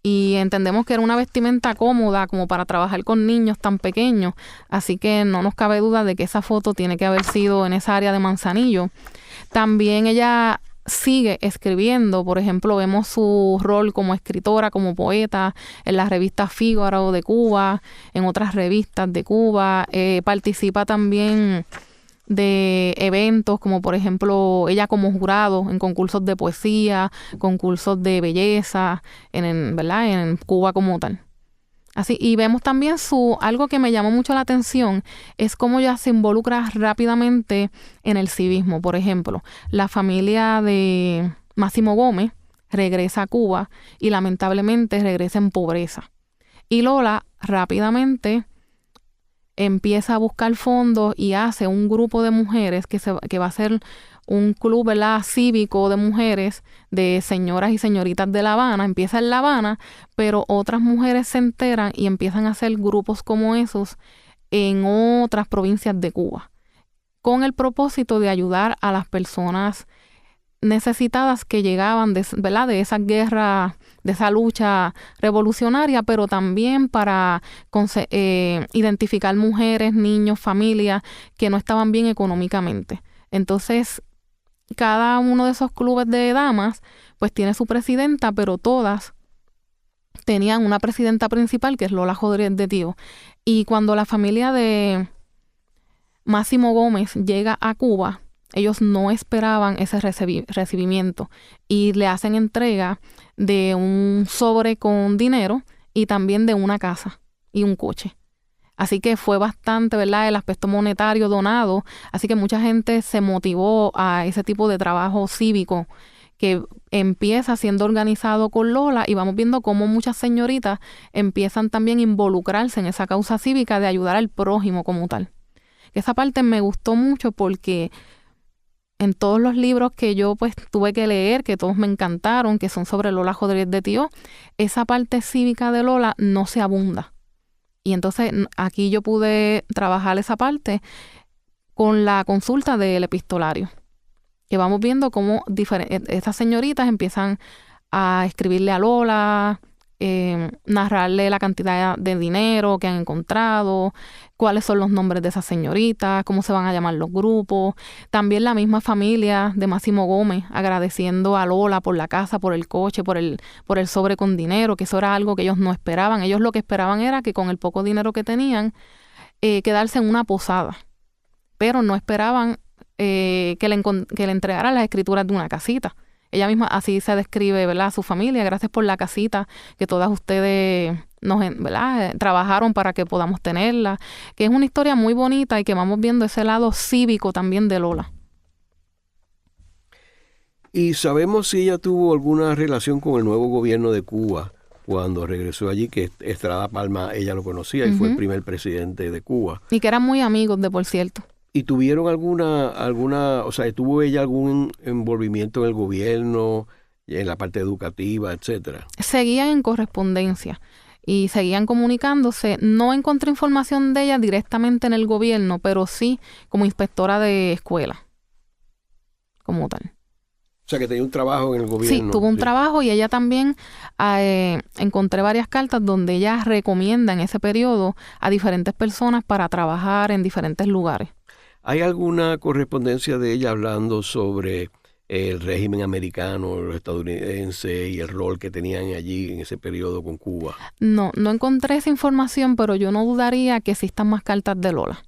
Y entendemos que era una vestimenta cómoda como para trabajar con niños tan pequeños. Así que no nos cabe duda de que esa foto tiene que haber sido en esa área de Manzanillo. También ella sigue escribiendo. Por ejemplo, vemos su rol como escritora, como poeta, en la revista Fígaro de Cuba, en otras revistas de Cuba. Participa también de eventos como por ejemplo ella como jurado en concursos de poesía, concursos de belleza ¿verdad?, en Cuba como tal. Así, y vemos también algo que me llamó mucho la atención es cómo ella se involucra rápidamente en el civismo. Por ejemplo, la familia de Máximo Gómez regresa a Cuba y lamentablemente regresa en pobreza. Y Lola rápidamente empieza a buscar fondos y hace un grupo de mujeres que va a ser un club, ¿verdad?, cívico de mujeres, de señoras y señoritas de La Habana. Empieza en La Habana, pero otras mujeres se enteran y empiezan a hacer grupos como esos en otras provincias de Cuba, con el propósito de ayudar a las personas necesitadas que llegaban ¿verdad?, de esa guerra, de esa lucha revolucionaria, pero también para identificar mujeres, niños, familias que no estaban bien económicamente. Entonces, cada uno de esos clubes de damas pues tiene su presidenta, pero todas tenían una presidenta principal que es Lola Rodríguez de Tío. Y cuando la familia de Máximo Gómez llega a Cuba, ellos no esperaban ese recibimiento y le hacen entrega de un sobre con dinero y también de una casa y un coche. Así que fue bastante, ¿verdad?, el aspecto monetario donado. Así que mucha gente se motivó a ese tipo de trabajo cívico que empieza siendo organizado con Lola, y vamos viendo cómo muchas señoritas empiezan también a involucrarse en esa causa cívica de ayudar al prójimo como tal. Esa parte me gustó mucho porque en todos los libros que yo pues tuve que leer, que todos me encantaron, que son sobre Lola Rodríguez de Tio, esa parte cívica de Lola no se abunda. Y entonces aquí yo pude trabajar esa parte con la consulta del epistolario, que vamos viendo cómo estas señoritas empiezan a escribirle a Lola, narrarle la cantidad de dinero que han encontrado, cuáles son los nombres de esas señoritas, cómo se van a llamar los grupos. También la misma familia de Máximo Gómez agradeciendo a Lola por la casa, por el coche, por el sobre con dinero, que eso era algo que ellos no esperaban. Ellos lo que esperaban era que con el poco dinero que tenían, quedarse en una posada, pero no esperaban que le entregaran las escrituras de una casita. Ella misma así se describe, ¿verdad?, a su familia: gracias por la casita que todas ustedes ¿verdad?, trabajaron para que podamos tenerla. Que es una historia muy bonita y que vamos viendo ese lado cívico también de Lola. ¿Y sabemos si ella tuvo alguna relación con el nuevo gobierno de Cuba cuando regresó allí? Que Estrada Palma, ella lo conocía y fue el primer presidente de Cuba. Y que eran muy amigos, de por cierto. ¿Y tuvieron o sea, tuvo ella algún envolvimiento en el gobierno, en la parte educativa, etcétera? Seguían en correspondencia y seguían comunicándose. No encontré información de ella directamente en el gobierno, pero sí como inspectora de escuela, como tal. O sea, que tenía un trabajo en el gobierno. Sí, tuvo un trabajo, y ella también encontré varias cartas donde ella recomienda en ese periodo a diferentes personas para trabajar en diferentes lugares. ¿Hay alguna correspondencia de ella hablando sobre el régimen americano, los estadounidenses y el rol que tenían allí en ese periodo con Cuba? No encontré esa información, pero yo no dudaría que existan más cartas de Lola.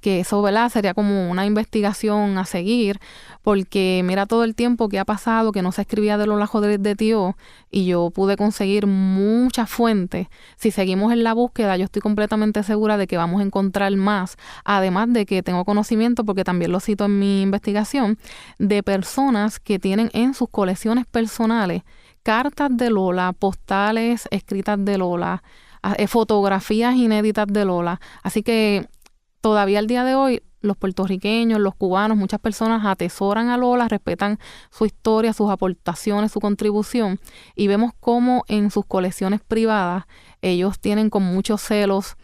Que eso, ¿verdad?, sería como una investigación a seguir, porque mira todo el tiempo que ha pasado que no se escribía de Lola Rodríguez de Tio, y yo pude conseguir muchas fuentes. Si seguimos en la búsqueda, yo estoy completamente segura de que vamos a encontrar más, además de que tengo conocimiento, porque también lo cito en mi investigación, de personas que tienen en sus colecciones personales cartas de Lola, postales escritas de Lola, fotografías inéditas de Lola. Así que todavía al día de hoy, los puertorriqueños, los cubanos, muchas personas atesoran a Lola, respetan su historia, sus aportaciones, su contribución, y vemos cómo en sus colecciones privadas ellos tienen con muchos celos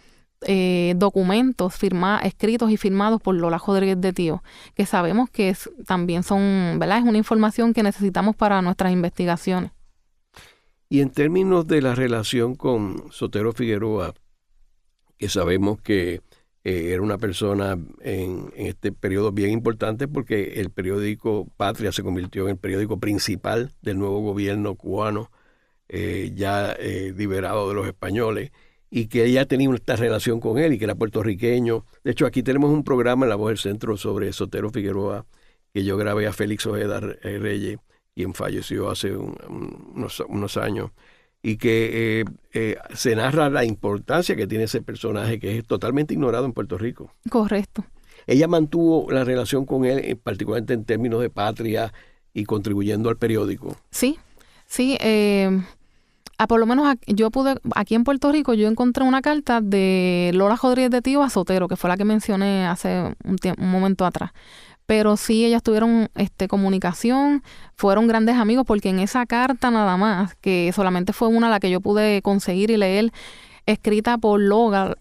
documentos escritos y firmados por Lola Rodríguez de Tio, que sabemos que también son, ¿verdad?, es una información que necesitamos para nuestras investigaciones. Y en términos de la relación con Sotero Figueroa, que sabemos que era una persona en este periodo bien importante, porque el periódico Patria se convirtió en el periódico principal del nuevo gobierno cubano, ya liberado de los españoles, y que ella tenía esta relación con él y que era puertorriqueño. De hecho, aquí tenemos un programa en La Voz del Centro sobre Sotero Figueroa que yo grabé a Félix Ojeda Reyes, quien falleció hace unos años, y que se narra la importancia que tiene ese personaje, que es totalmente ignorado en Puerto Rico. Correcto. Ella mantuvo la relación con él, particularmente en términos de patria y contribuyendo al periódico. Sí. Por lo menos aquí en Puerto Rico, yo encontré una carta de Lola Rodríguez de Tio a Sotero, que fue la que mencioné hace un momento atrás. Pero sí, ellas tuvieron comunicación, fueron grandes amigos, porque en esa carta nada más, que solamente fue una la que yo pude conseguir y leer, escrita por Lola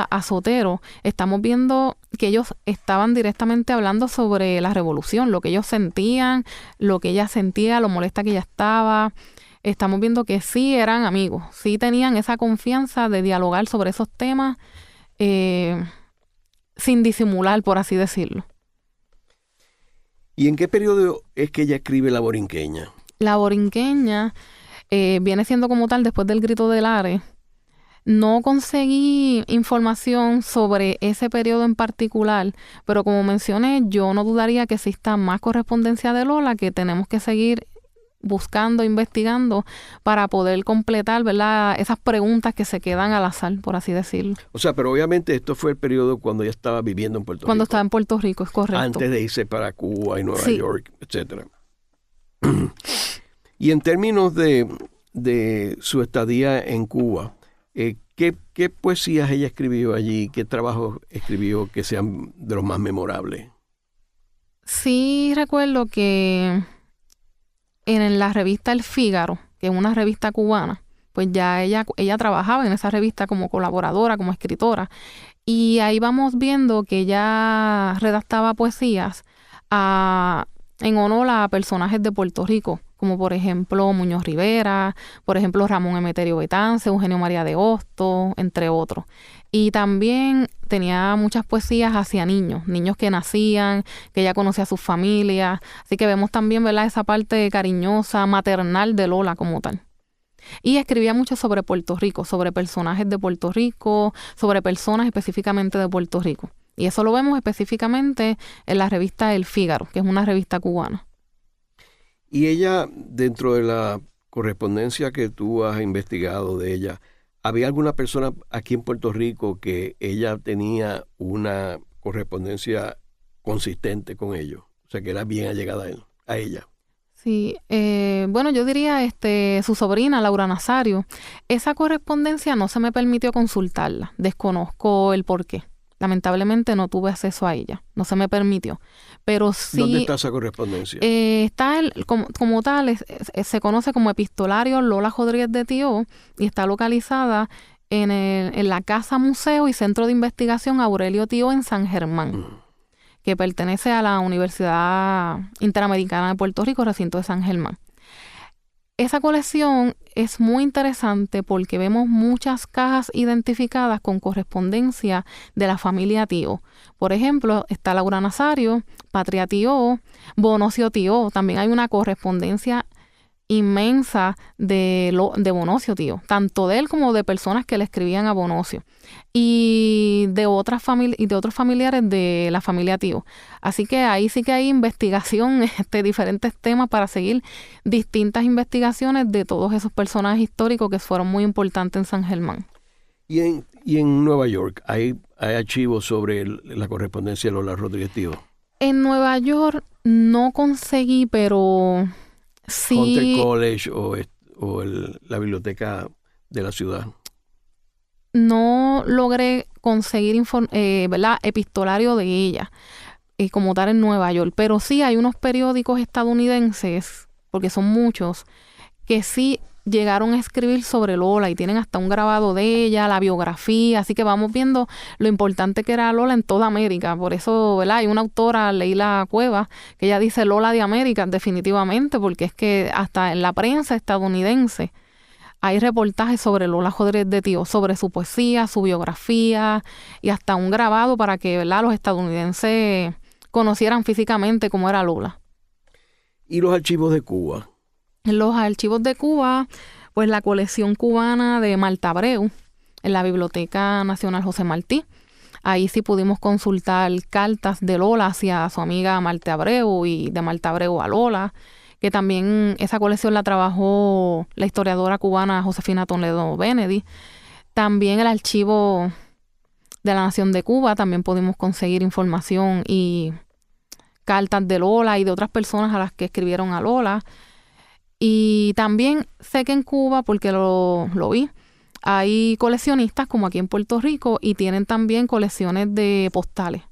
a Sotero, estamos viendo que ellos estaban directamente hablando sobre la revolución, lo que ellos sentían, lo que ella sentía, lo molesta que ella estaba. Estamos viendo que sí eran amigos, sí tenían esa confianza de dialogar sobre esos temas sin disimular, por así decirlo. ¿Y en qué periodo es que ella escribe La Borinqueña? La Borinqueña viene siendo como tal después del Grito de Lares. No conseguí información sobre ese periodo en particular, pero como mencioné, yo no dudaría que exista más correspondencia de Lola que tenemos que seguir buscando, investigando para poder completar, ¿verdad?, esas preguntas que se quedan al azar, por así decirlo. O sea, pero obviamente esto fue el periodo cuando ella estaba viviendo en Puerto Rico. Cuando estaba en Puerto Rico, es correcto. Antes de irse para Cuba y Nueva York, etcétera. Y en términos de su estadía en Cuba, ¿qué poesías ella escribió allí? ¿Qué trabajos escribió que sean de los más memorables? Sí, recuerdo que en la revista El Fígaro, que es una revista cubana, pues ya ella trabajaba en esa revista como colaboradora, como escritora, y ahí vamos viendo que ella redactaba poesías en honor a personajes de Puerto Rico, como por ejemplo Muñoz Rivera, por ejemplo Ramón Emeterio Betance, Eugenio María de Hostos, entre otros. Y también tenía muchas poesías hacia niños que nacían, que ella conocía a sus familias. Así que vemos también, ¿verdad?, esa parte cariñosa, maternal de Lola como tal. Y escribía mucho sobre Puerto Rico, sobre personajes de Puerto Rico, sobre personas específicamente de Puerto Rico. Y eso lo vemos específicamente en la revista El Fígaro, que es una revista cubana. Y ella, dentro de la correspondencia que tú has investigado de ella, ¿había alguna persona aquí en Puerto Rico que ella tenía una correspondencia consistente con ellos? O sea, que era bien allegada a ella. Sí, bueno, yo diría su sobrina, Laura Nazario. Esa correspondencia no se me permitió consultarla. Desconozco el porqué. Lamentablemente no tuve acceso a ella. No se me permitió. Pero sí... ¿Dónde está esa correspondencia? Está como tal, se conoce como Epistolario Lola Rodríguez de Tió y está localizada en la Casa Museo y Centro de Investigación Aurelio Tió en San Germán, que pertenece a la Universidad Interamericana de Puerto Rico, recinto de San Germán. Esa colección es muy interesante porque vemos muchas cajas identificadas con correspondencia de la familia Tió. Por ejemplo, está Laura Nazario, Patria Tió, Bonocio Tió. También hay una correspondencia inmensa de Bonocio Tió, tanto de él como de personas que le escribían a Bonocio y de otros familiares de la familia Tió. Así que ahí sí que hay investigación, diferentes temas para seguir distintas investigaciones de todos esos personajes históricos que fueron muy importantes en San Germán. Y en Nueva York, ¿hay archivos sobre la correspondencia de Lola Rodríguez Tió? En Nueva York no conseguí, pero sí. Hunter College o la biblioteca de la ciudad. No logré conseguir ¿verdad?, epistolario de ella como tal en Nueva York, pero sí hay unos periódicos estadounidenses, porque son muchos, que sí llegaron a escribir sobre Lola y tienen hasta un grabado de ella, la biografía, así que vamos viendo lo importante que era Lola en toda América. Por eso, ¿verdad?, hay una autora, Leila Cuevas, que ella dice Lola de América, definitivamente, porque es que hasta en la prensa estadounidense hay reportajes sobre Lola Rodríguez de Tió, sobre su poesía, su biografía y hasta un grabado para que, ¿verdad?, los estadounidenses conocieran físicamente cómo era Lola. ¿Y los archivos de Cuba? En los archivos de Cuba, pues la colección cubana de Marta Abreu, en la Biblioteca Nacional José Martí. Ahí sí pudimos consultar cartas de Lola hacia su amiga Marta Abreu y de Marta Abreu a Lola, que también esa colección la trabajó la historiadora cubana Josefina Toledo Benedy. También el archivo de la Nación de Cuba, también pudimos conseguir información y cartas de Lola y de otras personas a las que escribieron a Lola. Y también sé que en Cuba, porque lo vi, hay coleccionistas como aquí en Puerto Rico y tienen también colecciones de postales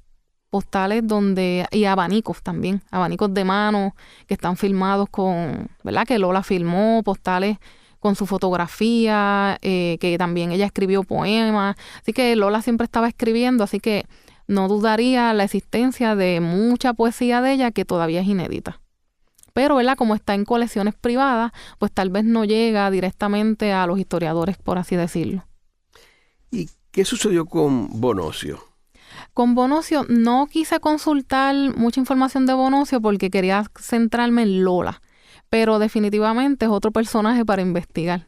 y abanicos también, abanicos de mano que están filmados con, ¿verdad?, que Lola filmó, postales con su fotografía, que también ella escribió poemas. Así que Lola siempre estaba escribiendo, así que no dudaría la existencia de mucha poesía de ella que todavía es inédita. Pero, ¿verdad?, como está en colecciones privadas, pues tal vez no llega directamente a los historiadores, por así decirlo. ¿Y qué sucedió con Bonocio? Con Bonocio no quise consultar mucha información de Bonocio porque quería centrarme en Lola, pero definitivamente es otro personaje para investigar.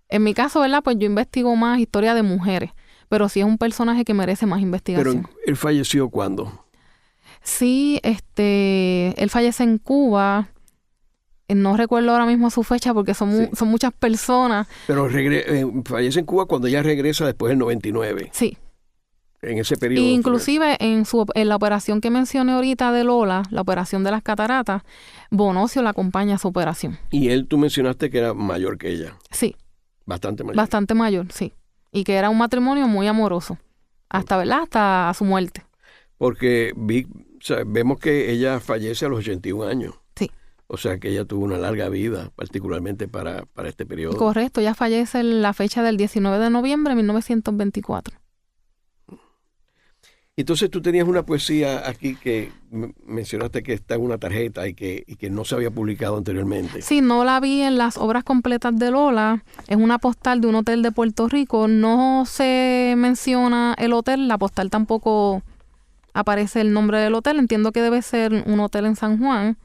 En mi caso, ¿verdad? Pues yo investigo más historia de mujeres, pero sí es un personaje que merece más investigación. Pero ¿él falleció cuándo? Sí, él fallece en Cuba. No recuerdo ahora mismo su fecha porque son muchas personas. Pero fallece en Cuba cuando ella regresa después del 99. Sí. En ese periodo. Inclusive en la operación que mencioné ahorita de Lola, la operación de las cataratas, Bonocio la acompaña a su operación. Y tú mencionaste que era mayor que ella. Sí. Bastante mayor. Bastante mayor, sí. Y que era un matrimonio muy amoroso. ¿Verdad? Hasta su muerte. Porque vemos que ella fallece a los 81 años. Sí. O sea que ella tuvo una larga vida, particularmente para este periodo. Correcto, ella fallece en la fecha del 19 de noviembre de 1924. Entonces tú tenías una poesía aquí que mencionaste que está en una tarjeta y que no se había publicado anteriormente. Sí, no la vi en las obras completas de Lola. Es una postal de un hotel de Puerto Rico. No se menciona el hotel, la postal tampoco aparece el nombre del hotel. Entiendo que debe ser un hotel en San Juan.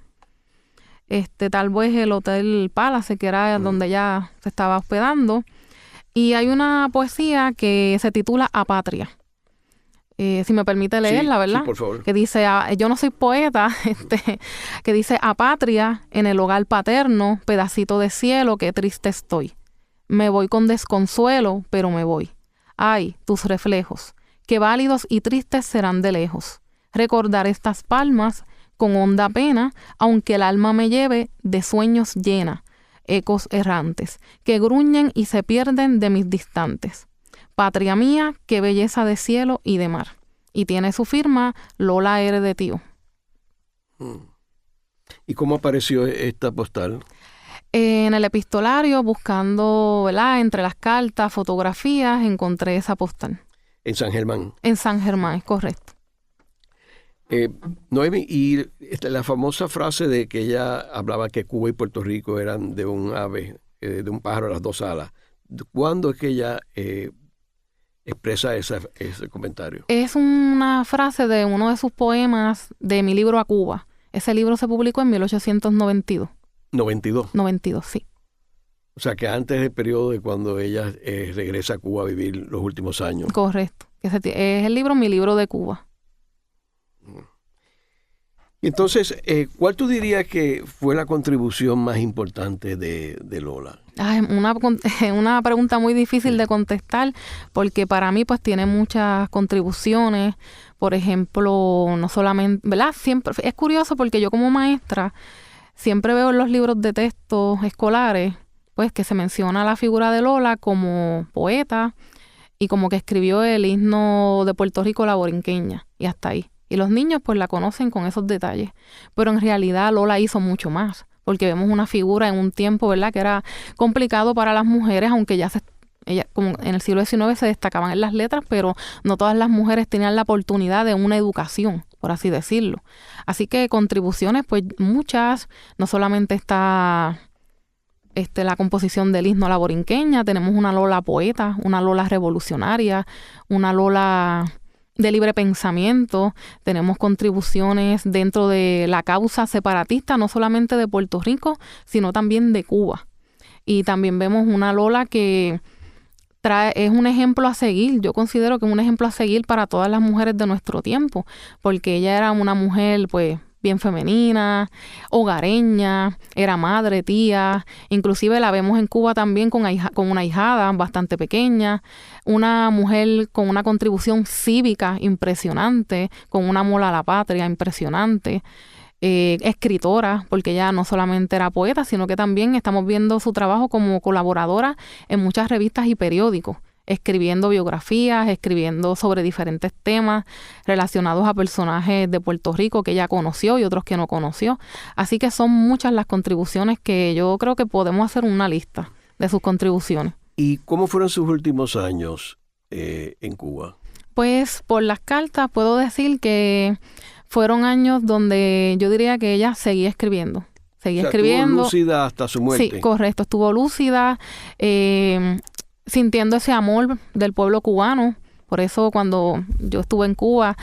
Tal vez el Hotel Palace, que era donde ella se estaba hospedando. Y hay una poesía que se titula Apatria. Si me permite leerla, ¿verdad? Sí, por favor. Que dice, yo no soy poeta, que dice, apatria en el hogar paterno, pedacito de cielo, qué triste estoy. Me voy con desconsuelo, pero me voy. Ay, tus reflejos, qué válidos y tristes serán de lejos. Recordar estas palmas con honda pena, aunque el alma me lleve de sueños llena, ecos errantes, que gruñen y se pierden de mis distantes. Patria mía, qué belleza de cielo y de mar. Y tiene su firma Lola R. de Tío. ¿Y cómo apareció esta postal? En el epistolario, buscando, ¿verdad? Entre las cartas, fotografías, encontré esa postal. ¿En San Germán? En San Germán, es correcto. Noemi, y la famosa frase de que ella hablaba que Cuba y Puerto Rico eran de un ave, de un pájaro a las dos alas. ¿Cuándo es que ella expresa ese comentario? Es una frase de uno de sus poemas de mi libro A Cuba. Ese libro se publicó en 1892. ¿92? 92, sí. O sea que antes del periodo de cuando ella regresa a Cuba a vivir los últimos años. Correcto. Es el libro Mi libro de Cuba. Entonces, ¿cuál tú dirías que fue la contribución más importante de Lola? Una pregunta muy difícil de contestar porque para mí pues tiene muchas contribuciones. Por ejemplo, no solamente, ¿verdad? Siempre es curioso porque yo como maestra siempre veo en los libros de texto escolares pues que se menciona la figura de Lola como poeta y como que escribió el himno de Puerto Rico, La Borinqueña, y hasta ahí. Y los niños pues la conocen con esos detalles. Pero en realidad Lola hizo mucho más, porque vemos una figura en un tiempo, ¿verdad?, que era complicado para las mujeres, aunque ella, como en el siglo XIX se destacaban en las letras, pero no todas las mujeres tenían la oportunidad de una educación, por así decirlo. Así que contribuciones, pues muchas, no solamente está la composición del himno a la Borinqueña, tenemos una Lola poeta, una Lola revolucionaria, una Lola de libre pensamiento, tenemos contribuciones dentro de la causa separatista, no solamente de Puerto Rico, sino también de Cuba. Y también vemos una Lola que es un ejemplo a seguir. Yo considero que es un ejemplo a seguir para todas las mujeres de nuestro tiempo, porque ella era una mujer, pues, bien femenina, hogareña, era madre, tía, inclusive la vemos en Cuba también con una ahijada bastante pequeña, una mujer con una contribución cívica impresionante, con un amor a la patria impresionante, escritora, porque ella no solamente era poeta, sino que también estamos viendo su trabajo como colaboradora en muchas revistas y periódicos, escribiendo biografías, escribiendo sobre diferentes temas relacionados a personajes de Puerto Rico que ella conoció y otros que no conoció. Así que son muchas las contribuciones que yo creo que podemos hacer una lista de sus contribuciones. ¿Y cómo fueron sus últimos años en Cuba? Pues por las cartas puedo decir que fueron años donde yo diría que ella seguía escribiendo. Estuvo lúcida hasta su muerte. Sí, correcto. Estuvo lúcida, sintiendo ese amor del pueblo cubano Por eso cuando yo estuve en Cuba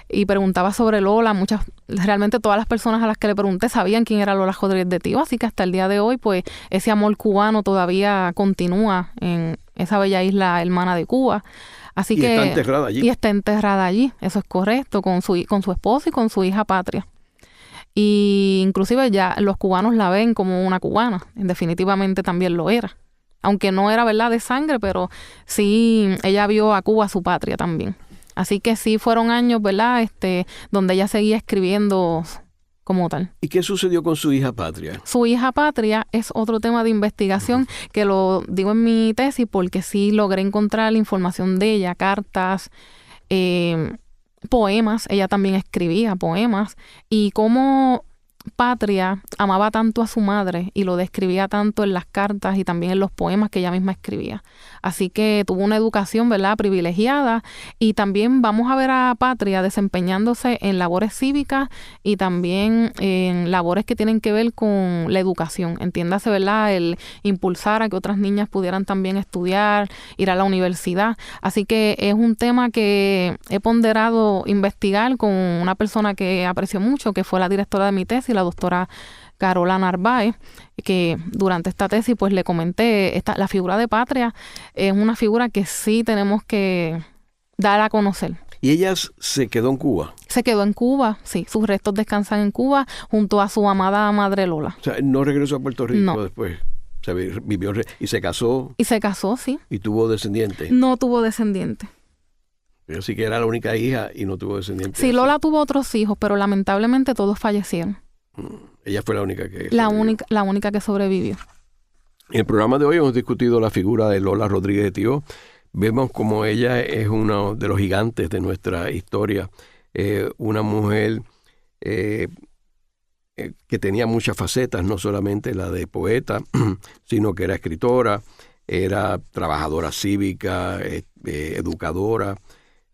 y preguntaba sobre Lola, realmente todas las personas a las que le pregunté sabían quién era Lola Rodríguez de Tío, así que hasta el día de hoy, pues ese amor cubano todavía continúa en esa bella isla hermana de Cuba. Así que está enterrada allí. Y está enterrada allí, eso es correcto, con su esposo y con su hija Patria. Y inclusive ya los cubanos la ven como una cubana, definitivamente también lo era. Aunque no era, ¿verdad?, de sangre, pero sí, ella vio a Cuba su patria también. Así que sí fueron años, ¿verdad?, donde ella seguía escribiendo como tal. ¿Y qué sucedió con su hija Patria? Su hija Patria es otro tema de investigación que lo digo en mi tesis porque sí logré encontrar la información de ella, cartas, poemas. Ella también escribía poemas. Y cómo Patria amaba tanto a su madre y lo describía tanto en las cartas y también en los poemas que ella misma escribía. Así que tuvo una educación, ¿verdad?, privilegiada, y también vamos a ver a Patria desempeñándose en labores cívicas y también en labores que tienen que ver con la educación. Entiéndase, ¿verdad?, el impulsar a que otras niñas pudieran también estudiar, ir a la universidad. Así que es un tema que he ponderado investigar con una persona que aprecio mucho, que fue la directora de mi tesis, la doctora Carola Narváez, que durante esta tesis pues le comenté, la figura de Patria es una figura que sí tenemos que dar a conocer. ¿Y ella se quedó en Cuba? Se quedó en Cuba, sí. Sus restos descansan en Cuba junto a su amada madre Lola. O sea, no regresó a Puerto Rico No. Después. Se vivió y se casó. Y se casó, sí. ¿Y tuvo descendientes? No tuvo descendientes. Pero sí que era la única hija y no tuvo descendientes. Sí, Lola tuvo otros hijos, pero lamentablemente todos fallecieron. Ella fue la única que La sobrevivió. única que sobrevivió. En el programa de hoy hemos discutido la figura de Lola Rodríguez de Tío. Vemos como ella es uno de los gigantes de nuestra historia. Una mujer que tenía muchas facetas, no solamente la de poeta, sino que era escritora, era trabajadora cívica, educadora,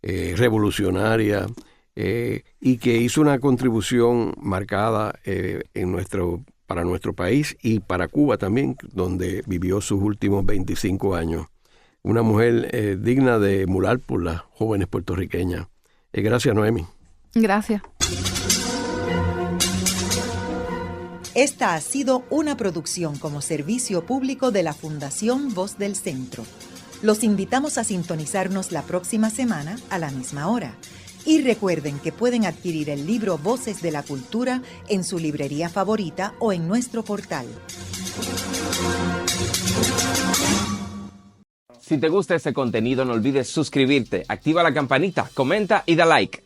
revolucionaria, y que hizo una contribución marcada para nuestro país y para Cuba también, donde vivió sus últimos 25 años. Una mujer digna de emular por las jóvenes puertorriqueñas. Gracias, Noemi. Gracias. Esta ha sido una producción como servicio público de la Fundación Voz del Centro. Los invitamos a sintonizarnos la próxima semana a la misma hora. Y recuerden que pueden adquirir el libro Voces de la Cultura en su librería favorita o en nuestro portal. Si te gusta este contenido, no olvides suscribirte, activa la campanita, comenta y da like.